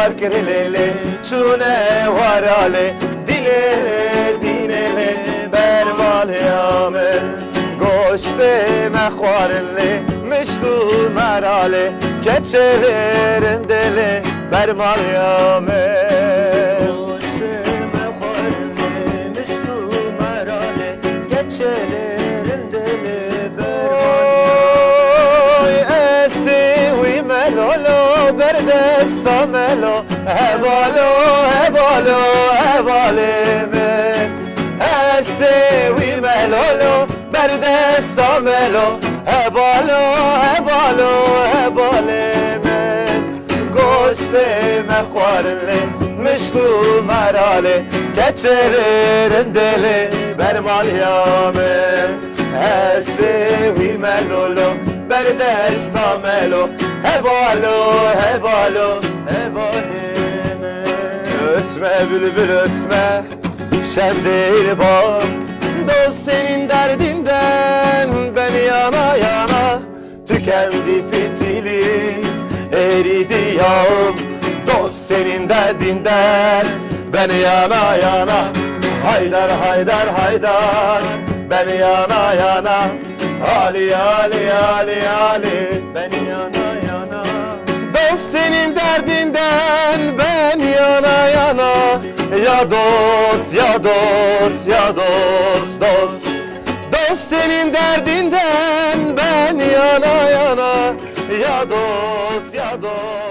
var kerelele çune var ale dilele dinele bermal yame goşte mehvarle meşgul merale keçelerin dele bermal yame goşte mehvarle meşgul merale keçelerin dele bermal esi melolo berdesta melo hebalo hebalo hebaleme esevi melolo berdesta melo hebalo hebalo hebaleme goşte mehvarle meşgul merale keçelerin deli bermal yame esevi melolo berdesta melo hebalo hebalo hevaleme ötme bülbül ötme şev değil bak dost senin derdinden ben yana yana tükendi fitili eridi yağım dost senin derdinden ben yana yana haydar haydar haydar ben yana yana Ali Ali Ali Ali ben yana yana dost senin derdinden ben yana yana ya dost ya dost ya dost dost dost senin derdinden ben yana yana ya dost ya dost